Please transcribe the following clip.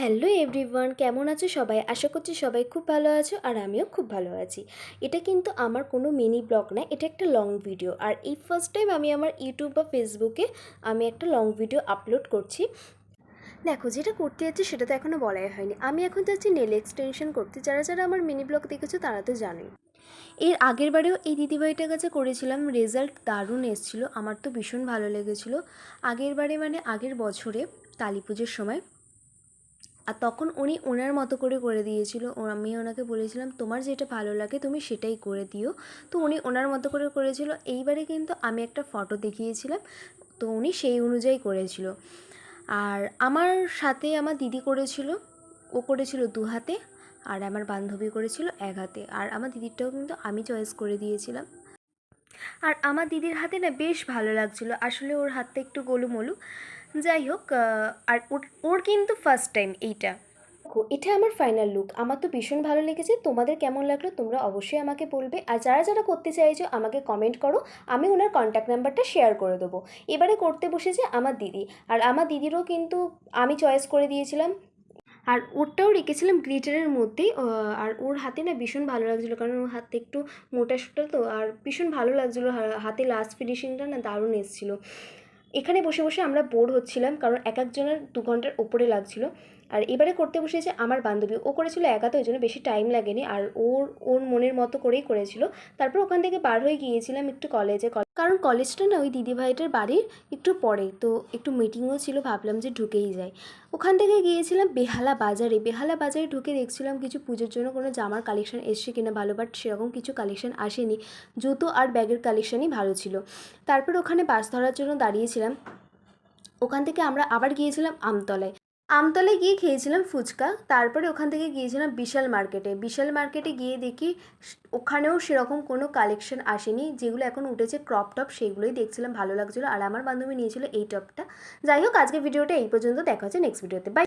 Hello everyone, কেমন আছো সবাই? আশা করছি সবাই খুব ভালো আছো আর আমিও খুব ভালো আছি। এটা কিন্তু আমার কোনো মিনি ব্লগ না, এটা একটা লং ভিডিও। আর এই ফার্স্ট টাইম আমি আমার ইউটিউব বা ফেসবুকে আমি একটা লং ভিডিও আপলোড করছি। দেখো, যেটা করতে যাচ্ছি সেটা তো এখনও বলাই হয়নি। আমি এখন যাচ্ছি নেল এক্সটেনশন করতে। যারা যারা আমার মিনি ব্লগ দেখেছো তারা তো জানোই। এর আগের বারেও এই দিদিভাইটার কাছে করেছিলাম, রেজাল্ট দারুণ এসেছিলো, আমার তো ভীষণ ভালো লেগেছিলো। আগের বারে মানে আগের বছরে কালী পুজোর সময়, আর তখন উনি ওনার মতো করে দিয়েছিল। আমি ওনাকে বলেছিলাম তোমার যেটা ভালো লাগে তুমি সেটাই করে দিও, তো উনি ওনার মতো করেছিল। এইবারে কিন্তু আমি একটা ফটো দেখিয়েছিলাম, তো উনি সেই অনুযায়ী করেছিল। আর আমার সাথে আমার দিদি করেছিল, ও করেছিল 2 হাতে, আর আমার বান্ধবী করেছিল 1 হাতে। আর আমার দিদিরটাও কিন্তু আমি চয়েস করে দিয়েছিলাম। আর আমার দিদির হাতে না বেশ ভালো লাগছিলো, আসলে ওর হাতটা একটু গোলুমোলু। যাই হোক, আর ওর ওর কিন্তু ফার্স্ট টাইম এইটা। দেখো, এটা আমার ফাইনাল লুক, আমার তো ভীষণ ভালো লেগেছে। তোমাদের কেমন লাগলো তোমরা অবশ্যই আমাকে বলবে। আর যারা যারা করতে চাইছো আমাকে কমেন্ট করো, আমি ওনার কন্ট্যাক্ট নাম্বারটা শেয়ার করে দেবো। এবারে করতে বসেছে আমার দিদি, আর আমার দিদিরও কিন্তু আমি চয়েস করে দিয়েছিলাম। আর ওরটাও রেখেছিলাম গ্লিটারের মধ্যেই। আর ওর হাতে না ভীষণ ভালো লাগছিলো, কারণ ওর হাতে একটু মোটা সোটা তো, আর ভীষণ ভালো লাগছিলো। হাতে লাস্ট ফিনিশিংটা না দারুণ এসেছিলো। এখানে বসে বসে আমরা বোর হচ্ছিলাম, কারণ এক একজনের 2 ঘন্টার ওপরে লাগছিলো। আর এবারে করতে বসেছে আমার বান্ধবী, ও করেছিল একা, তো ওই জন্য বেশি টাইম লাগেনি। আর ওর ওর মনের মতো করেই করেছিল। তারপর ওখান থেকে বার হয়ে গিয়েছিলাম একটু কলেজে, কারণ কলেজটা না ওই দিদিভাইটার বাড়ির একটু পরে, তো একটু মিটিংও ছিল, ভাবলাম যে ঢুকেই যাই। ওখান থেকে গিয়েছিলাম বেহালা বাজারে। বেহালা বাজারে ঢুকে দেখছিলাম কিছু পুজোর জন্য কোনো জামার কালেকশন এসছে কিনা ভালো, বাট সেরকম কিছু কালেকশন আসেনি। জুতো আর ব্যাগের কালেকশানই ভালো ছিল। তারপর ওখানে বাস ধরার জন্য দাঁড়িয়েছিলাম। ওখান থেকে আমরা আবার গিয়েছিলাম আমতলায়। আমতলায় গিয়ে খেয়েছিলাম ফুচকা। তারপরে ওখান থেকে গিয়েছিলাম বিশাল মার্কেটে। বিশাল মার্কেটে গিয়ে দেখি ওখানেও সেরকম কোনো কালেকশন আসেনি। যেগুলো এখন উঠেছে ক্রপ টপ, সেগুলোই দেখছিলাম, ভালো লাগছিলো। আর আমার বান্ধবী নিয়েছিল এই টপটা। যাই হোক, আজকে ভিডিওটা এই পর্যন্ত, দেখা হচ্ছে নেক্সট ভিডিওতে। বাই।